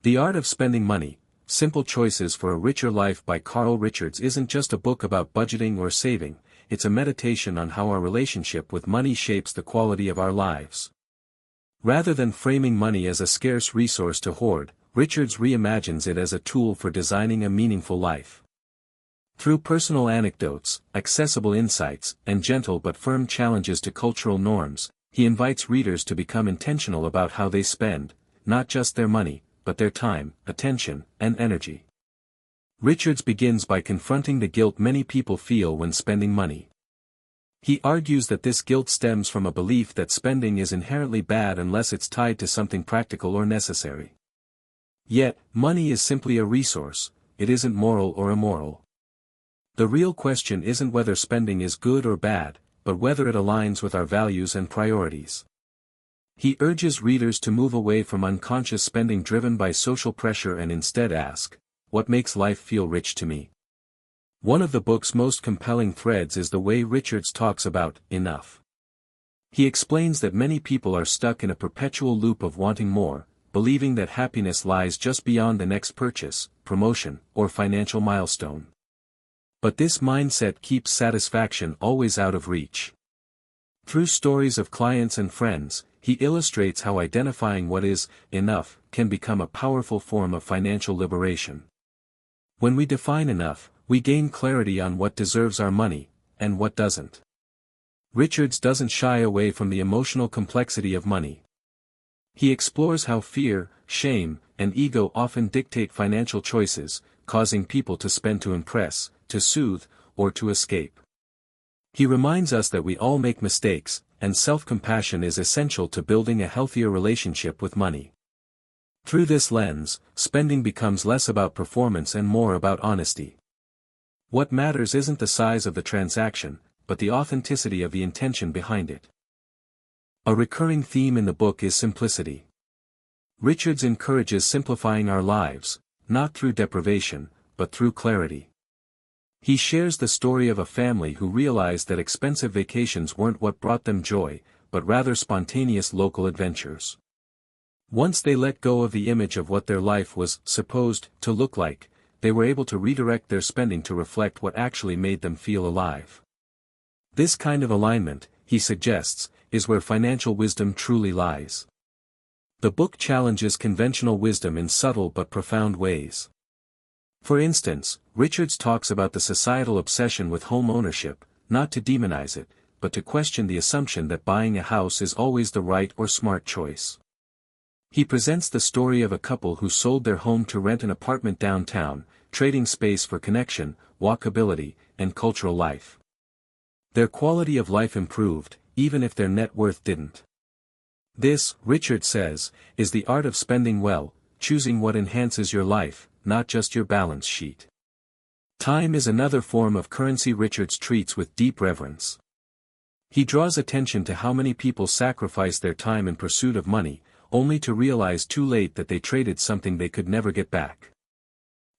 The Art of Spending Money, Simple Choices for a Richer Life by Carl Richards isn't just a book about budgeting or saving, it's a meditation on how our relationship with money shapes the quality of our lives. Rather than framing money as a scarce resource to hoard, Richards reimagines it as a tool for designing a meaningful life. Through personal anecdotes, accessible insights, and gentle but firm challenges to cultural norms, he invites readers to become intentional about how they spend, not just their money, but their time, attention, and energy. Richards begins by confronting the guilt many people feel when spending money. He argues that this guilt stems from a belief that spending is inherently bad unless it's tied to something practical or necessary. Yet, money is simply a resource, it isn't moral or immoral. The real question isn't whether spending is good or bad, but whether it aligns with our values and priorities. He urges readers to move away from unconscious spending driven by social pressure and instead ask, what makes life feel rich to me? One of the book's most compelling threads is the way Richards talks about enough. He explains that many people are stuck in a perpetual loop of wanting more, believing that happiness lies just beyond the next purchase, promotion, or financial milestone. But this mindset keeps satisfaction always out of reach. Through stories of clients and friends, he illustrates how identifying what is enough can become a powerful form of financial liberation. When we define enough, we gain clarity on what deserves our money, and what doesn't. Richards doesn't shy away from the emotional complexity of money. He explores how fear, shame, and ego often dictate financial choices, causing people to spend to impress, to soothe, or to escape. He reminds us that we all make mistakes, and self-compassion is essential to building a healthier relationship with money. Through this lens, spending becomes less about performance and more about honesty. What matters isn't the size of the transaction, but the authenticity of the intention behind it. A recurring theme in the book is simplicity. Richards encourages simplifying our lives, not through deprivation, but through clarity. He shares the story of a family who realized that expensive vacations weren't what brought them joy, but rather spontaneous local adventures. Once they let go of the image of what their life was supposed to look like, they were able to redirect their spending to reflect what actually made them feel alive. This kind of alignment, he suggests, is where financial wisdom truly lies. The book challenges conventional wisdom in subtle but profound ways. For instance, Richards talks about the societal obsession with home ownership, not to demonize it, but to question the assumption that buying a house is always the right or smart choice. He presents the story of a couple who sold their home to rent an apartment downtown, trading space for connection, walkability, and cultural life. Their quality of life improved, even if their net worth didn't. This, Richards says, is the art of spending well, choosing what enhances your life, not just your balance sheet. Time is another form of currency Richards treats with deep reverence. He draws attention to how many people sacrifice their time in pursuit of money, only to realize too late that they traded something they could never get back.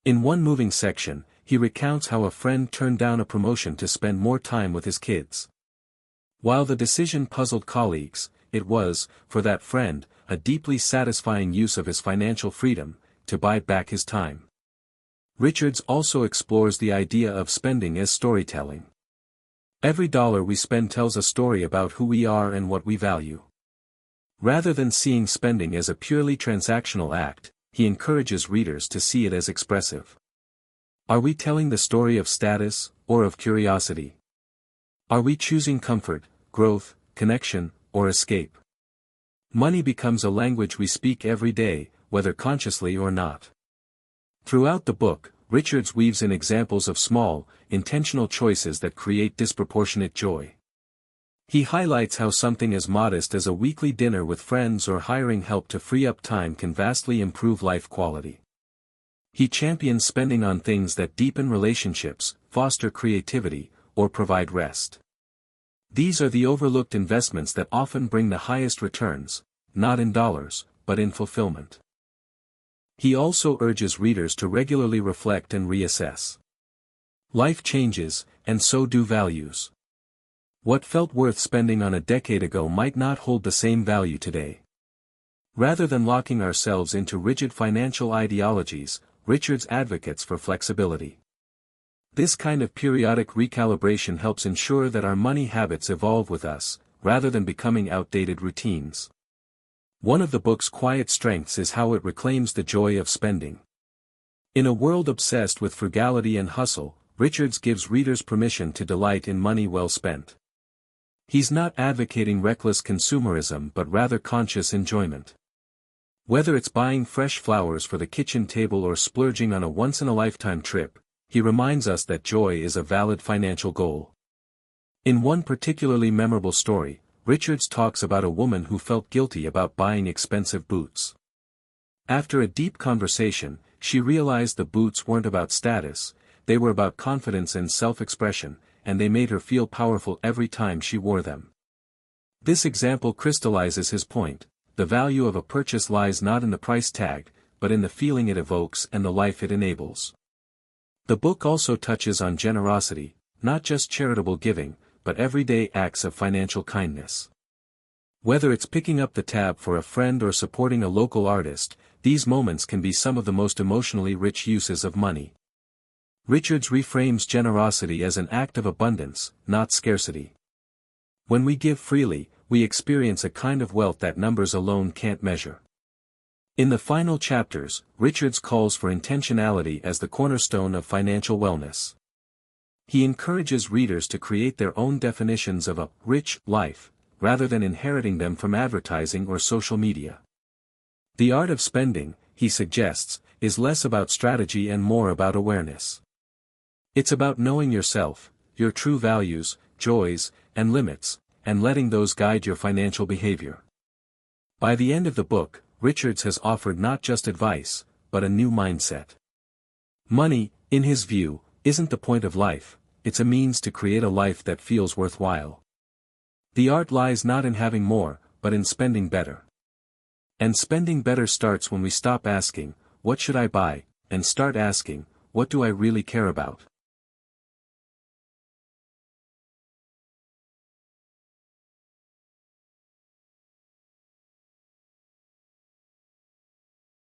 In one moving section, he recounts how a friend turned down a promotion to spend more time with his kids. While the decision puzzled colleagues, it was, for that friend, a deeply satisfying use of his financial freedom, to buy back his time. Richards also explores the idea of spending as storytelling. Every dollar we spend tells a story about who we are and what we value. Rather than seeing spending as a purely transactional act, he encourages readers to see it as expressive. Are we telling the story of status, or of curiosity? Are we choosing comfort, growth, connection, or escape? Money becomes a language we speak every day, whether consciously or not. Throughout the book, Richards weaves in examples of small, intentional choices that create disproportionate joy. He highlights how something as modest as a weekly dinner with friends or hiring help to free up time can vastly improve life quality. He champions spending on things that deepen relationships, foster creativity, or provide rest. These are the overlooked investments that often bring the highest returns, not in dollars, but in fulfillment. He also urges readers to regularly reflect and reassess. Life changes, and so do values. What felt worth spending on a decade ago might not hold the same value today. Rather than locking ourselves into rigid financial ideologies, Richards advocates for flexibility. This kind of periodic recalibration helps ensure that our money habits evolve with us, rather than becoming outdated routines. One of the book's quiet strengths is how it reclaims the joy of spending. In a world obsessed with frugality and hustle, Richards gives readers permission to delight in money well spent. He's not advocating reckless consumerism but rather conscious enjoyment. Whether it's buying fresh flowers for the kitchen table or splurging on a once-in-a-lifetime trip, he reminds us that joy is a valid financial goal. In one particularly memorable story, Richards talks about a woman who felt guilty about buying expensive boots. After a deep conversation, she realized the boots weren't about status, they were about confidence and self-expression, and they made her feel powerful every time she wore them. This example crystallizes his point: the value of a purchase lies not in the price tag, but in the feeling it evokes and the life it enables. The book also touches on generosity, not just charitable giving, but everyday acts of financial kindness. Whether it's picking up the tab for a friend or supporting a local artist, these moments can be some of the most emotionally rich uses of money. Richards reframes generosity as an act of abundance, not scarcity. When we give freely, we experience a kind of wealth that numbers alone can't measure. In the final chapters, Richards calls for intentionality as the cornerstone of financial wellness. He encourages readers to create their own definitions of a rich life, rather than inheriting them from advertising or social media. The art of spending, he suggests, is less about strategy and more about awareness. It's about knowing yourself, your true values, joys, and limits, and letting those guide your financial behavior. By the end of the book, Richards has offered not just advice, but a new mindset. Money, in his view, isn't the point of life, it's a means to create a life that feels worthwhile. The art lies not in having more, but in spending better. And spending better starts when we stop asking, "What should I buy?" and start asking, "What do I really care about?"